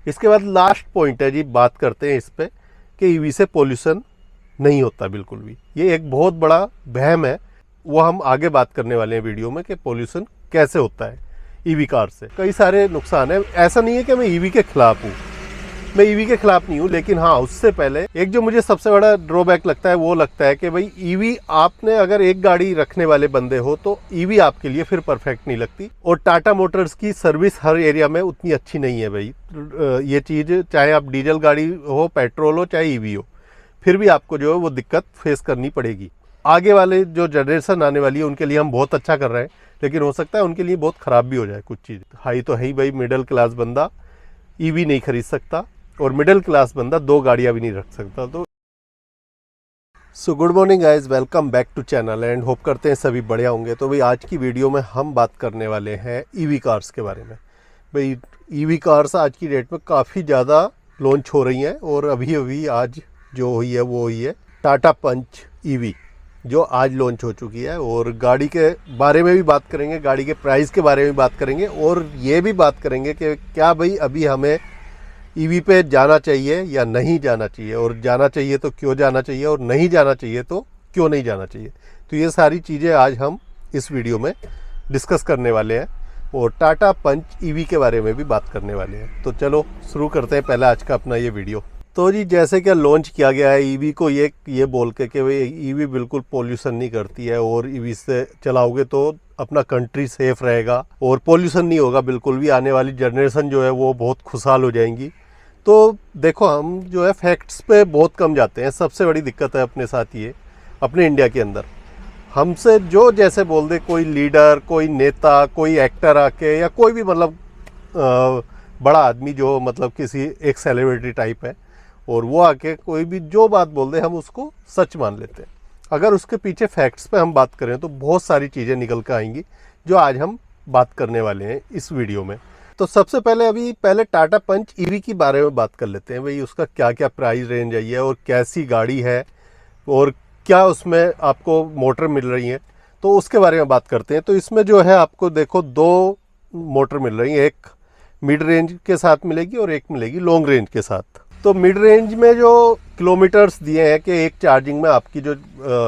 इसके बाद last point है जी, बात करते हैं इस पे कि ईवी से पोल्यूशन नहीं होता बिल्कुल भी। ये एक बहुत बड़ा वहम है, वो हम आगे बात करने वाले हैं वीडियो में कि पोल्यूशन कैसे होता है ईवी कार से। कई सारे नुकसान है। ऐसा नहीं है कि मैं ईवी के खिलाफ हूँ, मैं ईवी के खिलाफ नहीं हूँ, लेकिन हाँ उससे पहले एक जो मुझे सबसे बड़ा ड्रॉबैक लगता है वो लगता है कि भाई ईवी आपने अगर एक गाड़ी रखने वाले बंदे हो तो ईवी आपके लिए फिर परफेक्ट नहीं लगती। और टाटा मोटर्स की सर्विस हर एरिया में उतनी अच्छी नहीं है भाई। ये चीज़ चाहे आप डीजल गाड़ी हो, पेट्रोल हो, चाहे ईवी हो, फिर भी आपको जो है वो दिक्कत फेस करनी पड़ेगी। आगे वाले जो जनरेशन आने वाली है उनके लिए हम बहुत अच्छा कर रहे हैं, लेकिन हो सकता है उनके लिए बहुत ख़राब भी हो जाए कुछ चीज़। हाई तो है ही भाई, मिडिल क्लास बंदा ईवी नहीं खरीद सकता और मिडिल क्लास बंदा 2 गाड़ियां भी नहीं रख सकता। तो so good morning guys, welcome back to channel and hope करते हैं सभी बढ़िया होंगे। तो भाई आज की वीडियो में हम बात करने वाले हैं ईवी कार्स के बारे में। भाई ईवी कार्स आज की डेट में काफ़ी ज़्यादा लॉन्च हो रही हैं और अभी अभी आज जो हुई है वो हुई है टाटा पंच ईवी, जो आज लॉन्च हो चुकी है। और गाड़ी के बारे में भी बात करेंगे, गाड़ी के प्राइस के बारे में भी बात करेंगे और ये भी बात करेंगे कि क्या भाई अभी हमें ईवी पे जाना चाहिए या नहीं जाना चाहिए, और जाना चाहिए तो क्यों जाना चाहिए, और नहीं जाना चाहिए तो क्यों नहीं जाना चाहिए। तो ये सारी चीज़ें आज हम इस वीडियो में डिस्कस करने वाले हैं और टाटा पंच ईवी के बारे में भी बात करने वाले हैं। तो चलो शुरू करते हैं पहले आज का अपना ये वीडियो। तो जी जैसे कि लॉन्च किया गया है ईवी को ये बोल के कि भाई ईवी बिल्कुल पोल्यूशन नहीं करती है और ईवी से चलाओगे तो अपना कंट्री सेफ रहेगा और पोल्यूशन नहीं होगा बिल्कुल भी, आने वाली जनरेशन जो है वो बहुत खुशहाल हो जाएंगी। तो देखो हम जो है फैक्ट्स पे बहुत कम जाते हैं, सबसे बड़ी दिक्कत है अपने साथ ये, अपने इंडिया के अंदर हमसे जो जैसे बोल दे कोई लीडर, कोई नेता, कोई एक्टर आके, या कोई भी मतलब बड़ा आदमी जो मतलब किसी एक सेलिब्रिटी टाइप है, और वो आके कोई भी जो बात बोल दे हम उसको सच मान लेते हैं। अगर उसके पीछे फैक्ट्स पे हम बात करें तो बहुत सारी चीज़ें निकल कर आएंगी जो आज हम बात करने वाले हैं इस वीडियो में। तो सबसे पहले टाटा पंच ईवी के बारे में बात कर लेते हैं। भाई उसका क्या क्या प्राइस रेंज आई है और कैसी गाड़ी है और क्या उसमें आपको मोटर मिल रही है, तो उसके बारे में बात करते हैं। तो इसमें जो है आपको देखो 2 मोटर मिल रही हैं, एक मिड रेंज के साथ मिलेगी और एक मिलेगी लॉन्ग रेंज के साथ। तो मिड रेंज में जो किलोमीटर्स दिए हैं कि एक चार्जिंग में आपकी जो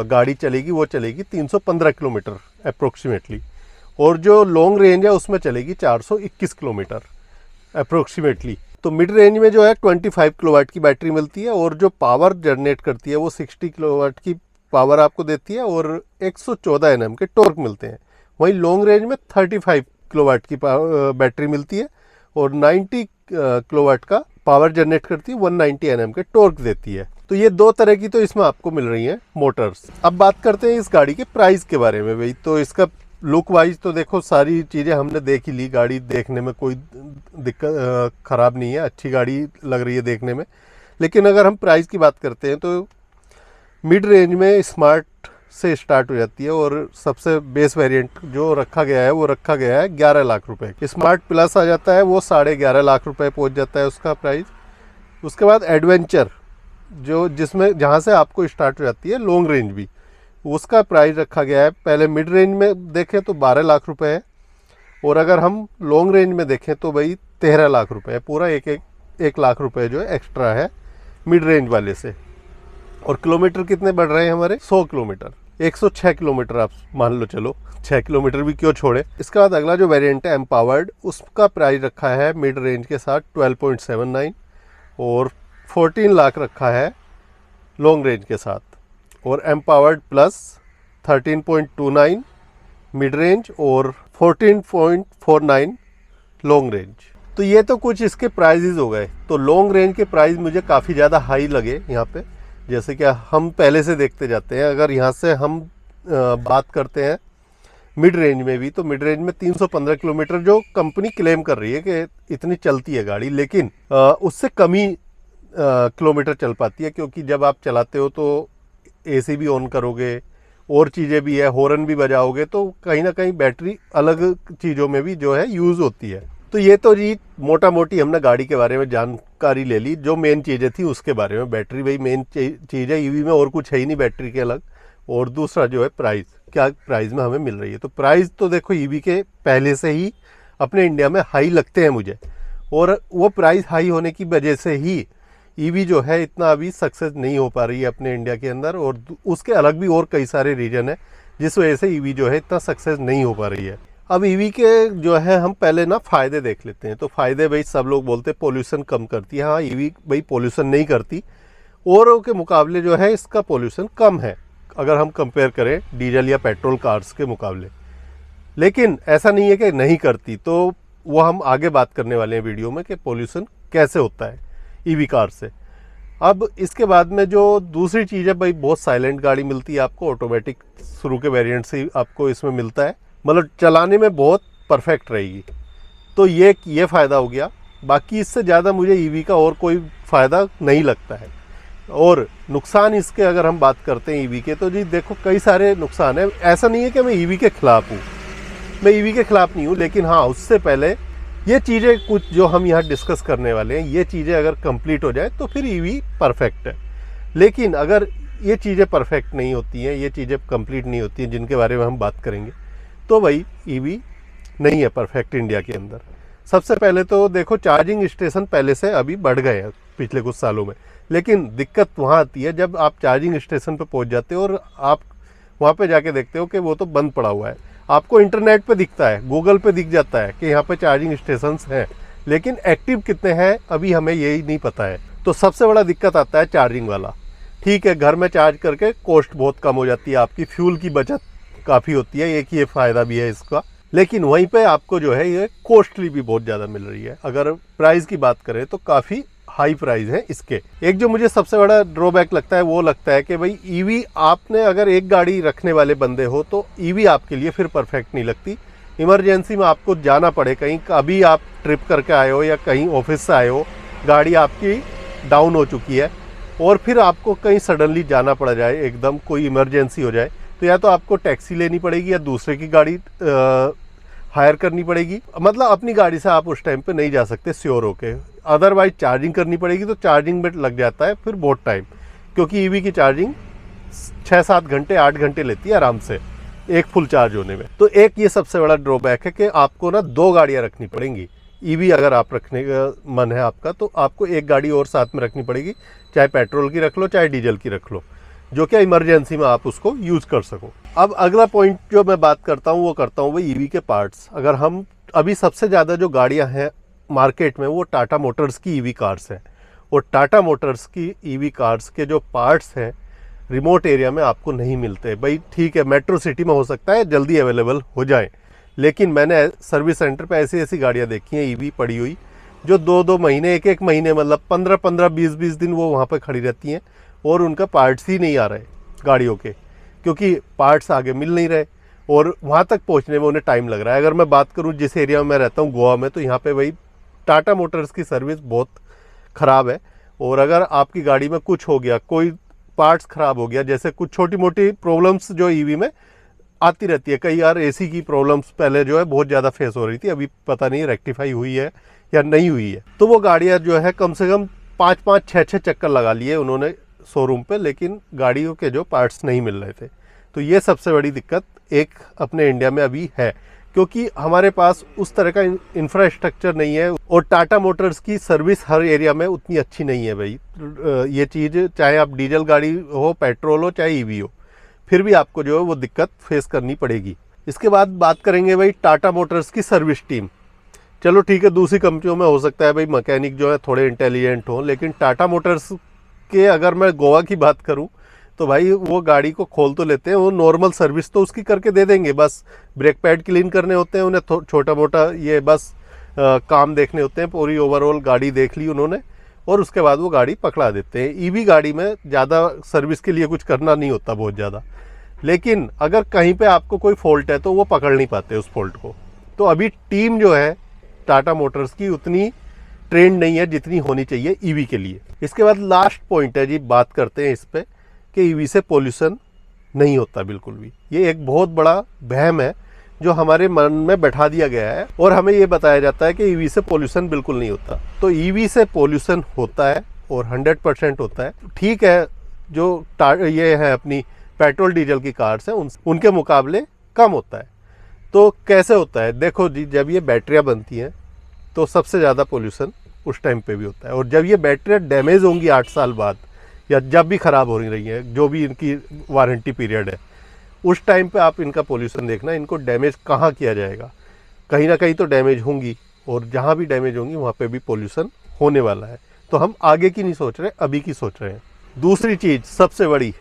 गाड़ी चलेगी वो चलेगी 315 किलोमीटर अप्रोक्सीमेटली, और जो लॉन्ग रेंज है उसमें चलेगी 421 किलोमीटर अप्रोक्सीमेटली। तो मिड रेंज में जो है 25 किलोवाट की बैटरी मिलती है और जो पावर जनरेट करती है वो 60 किलोवाट की पावर आपको देती है और 114 Nm के टॉर्क मिलते हैं। वहीं लॉन्ग रेंज में 35 किलोवाट की बैटरी मिलती है और 90 किलोवाट का पावर जनरेट करती है, 190 Nm के टॉर्क देती है। तो ये 2 तरह की तो इसमें आपको मिल रही हैं मोटर्स। अब बात करते हैं इस गाड़ी के प्राइस के बारे में। भाई तो इसका लुक वाइज तो देखो सारी चीज़ें हमने देख ही ली, गाड़ी देखने में कोई दिक्कत ख़राब नहीं है, अच्छी गाड़ी लग रही है देखने में। लेकिन अगर हम प्राइस की बात करते हैं तो मिड रेंज में स्मार्ट से स्टार्ट हो जाती है और सबसे बेस वेरिएंट जो रखा गया है वो रखा गया है 11 लाख रुपए। स्मार्ट प्लस आ जाता है वो 11.5 लाख रुपए पहुंच जाता है उसका प्राइस। उसके बाद एडवेंचर जो जहाँ से आपको स्टार्ट हो जाती है लॉन्ग रेंज भी, उसका प्राइस रखा गया है पहले मिड रेंज में देखें तो 12 लाख रुपए है, और अगर हम लॉन्ग रेंज में देखें तो भाई 13 लाख रुपए है। पूरा एक लाख रुपए जो है एक्स्ट्रा है मिड रेंज वाले से। और किलोमीटर कितने बढ़ रहे हैं हमारे? 100 किलोमीटर, 106 किलोमीटर आप मान लो, चलो 6 किलोमीटर भी क्यों छोड़े। इसके बाद अगला जो वेरिएंट है एम्पावर्ड, उसका प्राइस रखा है मिड रेंज के साथ 12.79 और 14 लाख रखा है लॉन्ग रेंज के साथ, और एम्पावर्ड प्लस 13.29 मिड रेंज और 14.49 लॉन्ग रेंज। तो ये तो कुछ इसके प्राइजेज हो गए। तो लॉन्ग रेंज के प्राइस मुझे काफ़ी ज़्यादा हाई लगे यहाँ पे, जैसे कि हम पहले से देखते जाते हैं। अगर यहाँ से हम बात करते हैं मिड रेंज में भी, तो मिड रेंज में 315 किलोमीटर जो कंपनी क्लेम कर रही है कि इतनी चलती है गाड़ी, लेकिन उससे कम ही किलोमीटर चल पाती है, क्योंकि जब आप चलाते हो तो एसी भी ऑन करोगे और चीज़ें भी है, हॉर्न भी बजाओगे, तो कहीं ना कहीं बैटरी अलग चीज़ों में भी जो है यूज़ होती है। तो ये तो जी मोटा मोटी हमने गाड़ी के बारे में जानकारी ले ली, जो मेन चीज़ें थी उसके बारे में। बैटरी भाई मेन चीज़ है ईवी में, और कुछ है ही नहीं बैटरी के अलग। और दूसरा जो है प्राइस, क्या प्राइस में हमें मिल रही है। तो प्राइस तो देखो ईवी के पहले से ही अपने इंडिया में हाई लगते हैं मुझे, और वो प्राइस हाई होने की वजह से ही ईवी जो है इतना अभी सक्सेस नहीं हो पा रही है अपने इंडिया के अंदर, और उसके अलग भी और कई सारे रीजन है जिस वजह से ईवी जो है इतना सक्सेस नहीं हो पा रही है। अब ईवी के जो है हम पहले ना फ़ायदे देख लेते हैं। तो फ़ायदे भाई सब लोग बोलते हैं पोल्यूशन कम करती है। हाँ, ईवी भाई पोल्यूशन नहीं करती, औरों के मुकाबले जो है इसका पोल्यूशन कम है अगर हम कंपेयर करें डीजल या पेट्रोल कार्स के मुकाबले। लेकिन ऐसा नहीं है कि नहीं करती, तो वो हम आगे बात करने वाले हैं वीडियो में कि पोल्यूशन कैसे होता है ईवी कार से। अब इसके बाद में जो दूसरी चीज़ है भाई, बहुत साइलेंट गाड़ी मिलती है आपको, ऑटोमेटिक शुरू के वेरिएंट से आपको इसमें मिलता है, मतलब चलाने में बहुत परफेक्ट रहेगी। तो ये फ़ायदा हो गया। बाकी इससे ज़्यादा मुझे ईवी का और कोई फ़ायदा नहीं लगता है। और नुकसान इसके अगर हम बात करते हैं ईवी के, तो जी देखो कई सारे नुकसान है। ऐसा नहीं है कि मैं ईवी के ख़िलाफ़ हूँ, मैं ईवी के ख़िलाफ़ नहीं हूँ, लेकिन हाँ उससे पहले ये चीज़ें कुछ जो हम यहाँ डिस्कस करने वाले हैं, ये चीज़ें अगर कंप्लीट हो जाए तो फिर ईवी परफेक्ट है। लेकिन अगर ये चीज़ें परफेक्ट नहीं होती हैं, ये चीज़ें कंप्लीट नहीं होती हैं जिनके बारे में हम बात करेंगे, तो भाई ईवी नहीं है परफेक्ट इंडिया के अंदर। सबसे पहले तो देखो चार्जिंग स्टेशन पहले से अभी बढ़ गए हैं पिछले कुछ सालों में, लेकिन दिक्कत वहाँ आती है जब आप चार्जिंग स्टेशन पर पहुँच जाते हो और आप वहाँ पे जाके देखते हो कि वो तो बंद पड़ा हुआ है। आपको इंटरनेट पे दिखता है, गूगल पे दिख जाता है कि यहाँ पे चार्जिंग स्टेशंस हैं, लेकिन एक्टिव कितने हैं अभी हमें यही नहीं पता है। तो सबसे बड़ा दिक्कत आता है चार्जिंग वाला। ठीक है, घर में चार्ज करके कॉस्ट बहुत कम हो जाती है, आपकी फ्यूल की बचत काफ़ी होती है, एक ये फ़ायदा भी है इसका। लेकिन वहीं पे आपको जो है ये कॉस्टली भी बहुत ज़्यादा मिल रही है। अगर प्राइस की बात करें तो काफ़ी हाई प्राइस है इसके। एक जो मुझे सबसे बड़ा ड्रॉबैक लगता है वो लगता है कि भाई ईवी आपने अगर एक गाड़ी रखने वाले बंदे हो तो ईवी आपके लिए फिर परफेक्ट नहीं लगती। इमरजेंसी में आपको जाना पड़े कहीं, अभी आप ट्रिप करके आए हो या कहीं ऑफिस से आए हो, गाड़ी आपकी डाउन हो चुकी है और फिर आपको कहीं सडनली जाना पड़ जाए, एकदम कोई इमरजेंसी हो जाए, तो या तो आपको टैक्सी लेनी पड़ेगी या दूसरे की गाड़ी हायर करनी पड़ेगी। मतलब अपनी गाड़ी से आप उस टाइम पे नहीं जा सकते श्योर होके, अदरवाइज चार्जिंग करनी पड़ेगी। तो चार्जिंग में लग जाता है फिर बहुत टाइम, क्योंकि ईवी की चार्जिंग 6-7 घंटे 8 घंटे लेती है आराम से एक फुल चार्ज होने में। तो एक ये सबसे बड़ा ड्रॉबैक है कि आपको ना 2 गाड़ियाँ रखनी पड़ेंगी। ईवी अगर आप रखने का मन है आपका तो आपको एक गाड़ी और साथ में रखनी पड़ेगी, चाहे पेट्रोल की रख लो चाहे डीजल की रख लो, जो कि इमरजेंसी में आप उसको यूज़ कर सको। अब अगला पॉइंट जो मैं बात करता हूँ वो करता हूँ भाई ईवी के पार्ट्स। अगर हम अभी सबसे ज़्यादा जो गाड़ियाँ हैं मार्केट में वो टाटा मोटर्स की ईवी कार्स हैं, और टाटा मोटर्स की ईवी कार्स के जो पार्ट्स हैं रिमोट एरिया में आपको नहीं मिलते। भाई ठीक है, मेट्रो सिटी में हो सकता है जल्दी अवेलेबल हो जाए, लेकिन मैंने सर्विस सेंटर पे ऐसी ऐसी गाड़ियाँ देखी हैं ईवी पड़ी हुई जो 2-2 महीने 1-1 महीने मतलब 15-15 20-20 दिन वो वहाँ पर खड़ी रहती हैं और उनका पार्ट्स ही नहीं आ रहे गाड़ियों के, क्योंकि पार्ट्स आगे मिल नहीं रहे और वहाँ तक पहुँचने में उन्हें टाइम लग रहा है। अगर मैं बात करूँ जिस एरिया में मैं रहता हूँ गोवा में, तो यहाँ पे भाई टाटा मोटर्स की सर्विस बहुत ख़राब है। और अगर आपकी गाड़ी में कुछ हो गया, कोई पार्ट्स ख़राब हो गया, जैसे कुछ छोटी मोटी प्रॉब्लम्स जो ईवी में आती रहती है, कई यार एसी की प्रॉब्लम्स पहले जो है बहुत ज़्यादा फेस हो रही थी, अभी पता नहीं रेक्टिफाई हुई है या नहीं हुई है, तो वो गाड़ियाँ जो है कम से कम 5-5 6-6 चक्कर लगा लिए उन्होंने शोरूम पे, लेकिन गाड़ियों के जो पार्ट्स नहीं मिल रहे थे। तो ये सबसे बड़ी दिक्कत एक अपने इंडिया में अभी है, क्योंकि हमारे पास उस तरह का इंफ्रास्ट्रक्चर नहीं है और टाटा मोटर्स की सर्विस हर एरिया में उतनी अच्छी नहीं है भाई। ये चीज़ चाहे आप डीजल गाड़ी हो, पेट्रोल हो, चाहे ईवी हो, फिर भी आपको जो है वो दिक्कत फेस करनी पड़ेगी। इसके बाद बात करेंगे भाई टाटा मोटर्स की सर्विस टीम। चलो ठीक है, दूसरी कंपनियों में हो सकता है भाई मैकेनिक जो है थोड़े इंटेलिजेंट हो, लेकिन टाटा मोटर्स के अगर मैं गोवा की बात करूं तो भाई वो गाड़ी को खोल तो लेते हैं, वो नॉर्मल सर्विस तो उसकी करके दे देंगे, बस ब्रेक पैड क्लीन करने होते हैं उन्हें, छोटा मोटा ये बस काम देखने होते हैं, पूरी ओवरऑल गाड़ी देख ली उन्होंने और उसके बाद वो गाड़ी पकड़ा देते हैं। ईवी गाड़ी में ज़्यादा सर्विस के लिए कुछ करना नहीं होता बहुत ज़्यादा, लेकिन अगर कहीं पे आपको कोई फॉल्ट है तो वो पकड़ नहीं पाते उस फॉल्ट को। तो अभी टीम जो है टाटा मोटर्स की उतनी ट्रेंड नहीं है जितनी होनी चाहिए ईवी के लिए। इसके बाद लास्ट पॉइंट है जी, बात करते हैं इस पे कि ईवी से पोल्यूशन नहीं होता बिल्कुल भी। ये एक बहुत बड़ा वहम है जो हमारे मन में बैठा दिया गया है और हमें ये बताया जाता है कि ईवी से पोल्यूशन बिल्कुल नहीं होता। तो ईवी से पोल्यूशन होता है और 100% होता है। ठीक है, जो ये है अपनी पेट्रोल डीजल की कार्स हैं उनके मुकाबले कम होता है। तो कैसे होता है? देखो जी, जब ये बैटरियाँ बनती हैं तो सबसे ज़्यादा पोल्यूशन उस टाइम पे भी होता है। और जब ये बैटरियाँ डैमेज होंगी 8 साल बाद या जब भी ख़राब हो रही है, जो भी इनकी वारंटी पीरियड है, उस टाइम पे आप इनका पोल्यूशन देखना, इनको डैमेज कहाँ किया जाएगा। कहीं ना कहीं तो डैमेज होंगी, और जहाँ भी डैमेज होंगी वहाँ पे भी पोल्यूशन होने वाला है। तो हम आगे की नहीं सोच रहे, अभी की सोच रहे हैं। दूसरी चीज़ सबसे बड़ी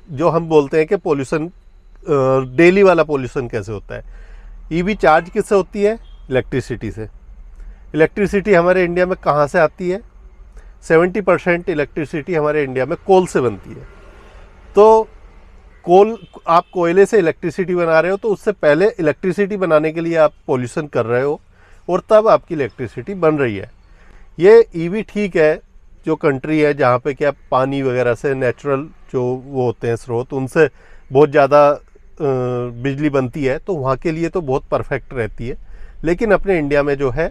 जो हम बोलते हैं कि पोल्यूशन, डेली वाला पोल्यूशन कैसे होता है। ईवी चार्ज किससे होती है? इलेक्ट्रिसिटी से। इलेक्ट्रिसिटी हमारे इंडिया में कहाँ से आती है? 70% इलेक्ट्रिसिटी हमारे इंडिया में कोल से बनती है। तो कोल, आप कोयले से इलेक्ट्रिसिटी बना रहे हो, तो उससे पहले इलेक्ट्रिसिटी बनाने के लिए आप पोल्यूशन कर रहे हो, और तब आपकी इलेक्ट्रिसिटी बन रही है। ये ईवी ठीक है, जो कंट्री है जहाँ पे क्या पानी वगैरह से नेचुरल जो वो होते हैं स्रोत, उनसे बहुत ज़्यादा बिजली बनती है, तो वहाँ के लिए तो बहुत परफेक्ट रहती है। लेकिन अपने इंडिया में जो है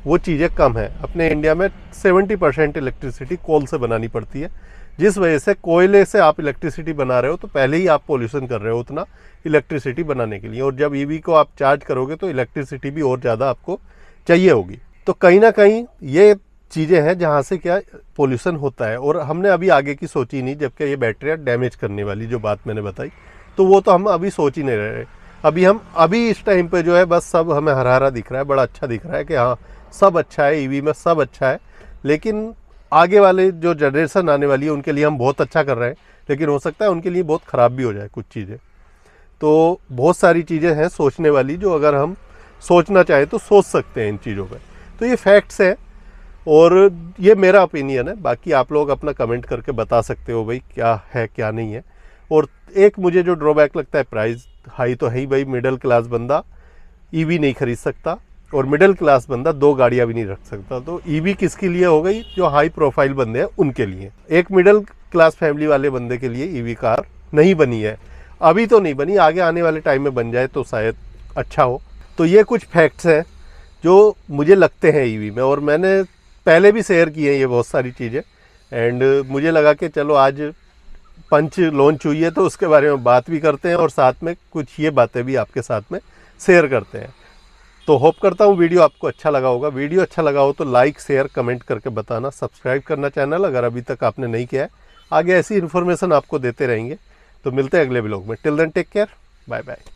वो चीज़ें कम है। अपने इंडिया में 70% इलेक्ट्रिसिटी कोल से बनानी पड़ती है, जिस वजह से कोयले से आप इलेक्ट्रिसिटी बना रहे हो तो पहले ही आप पोल्यूशन कर रहे हो उतना इलेक्ट्रिसिटी बनाने के लिए। और जब ईवी को आप चार्ज करोगे तो इलेक्ट्रिसिटी भी और ज़्यादा आपको चाहिए होगी। तो कहीं ना कहीं ये चीज़ें हैं जहाँ से क्या पोल्यूशन होता है। और हमने अभी आगे की सोची नहीं, जबकि ये बैटरियाँ डैमेज करने वाली जो बात मैंने बताई, तो वो तो हम अभी सोच ही नहीं रहे। अभी इस टाइम पे जो है बस सब हमें हरा हरा दिख रहा है, बड़ा अच्छा दिख रहा है कि हाँ सब अच्छा है, ईवी में सब अच्छा है। लेकिन आगे वाले जो जनरेशन आने वाली है उनके लिए हम बहुत अच्छा कर रहे हैं, लेकिन हो सकता है उनके लिए बहुत ख़राब भी हो जाए कुछ चीज़ें। तो बहुत सारी चीज़ें हैं सोचने वाली, जो अगर हम सोचना चाहें तो सोच सकते हैं इन चीज़ों पर। तो ये फैक्ट्स हैं और ये मेरा ओपिनियन है। बाकी आप लोग अपना कमेंट करके बता सकते हो भाई क्या है क्या नहीं है। और एक मुझे जो ड्रॉबैक लगता है, प्राइस हाई तो है ही भाई। मिडिल क्लास बंदा ईवी नहीं खरीद सकता, और मिडिल क्लास बंदा 2 गाड़ियां भी नहीं रख सकता। तो ईवी किसके लिए हो गई? जो हाई प्रोफाइल बंदे हैं उनके लिए। एक मिडिल क्लास फैमिली वाले बंदे के लिए ईवी कार नहीं बनी है, अभी तो नहीं बनी, आगे आने वाले टाइम में बन जाए तो शायद अच्छा हो। तो ये कुछ फैक्ट्स हैं जो मुझे लगते हैं ईवी में, और मैंने पहले भी शेयर किए हैं ये बहुत सारी चीज़ें। एंड मुझे लगा कि चलो आज पंच लॉन्च हुई है तो उसके बारे में बात भी करते हैं, और साथ में कुछ ये बातें भी आपके साथ में शेयर करते हैं। तो होप करता हूँ वीडियो आपको अच्छा लगा होगा। वीडियो अच्छा लगा हो तो लाइक शेयर कमेंट करके बताना, सब्सक्राइब करना चैनल अगर अभी तक आपने नहीं किया है। आगे ऐसी इन्फॉर्मेशन आपको देते रहेंगे। तो मिलते हैं अगले व्लॉग में। Till then take care, bye bye.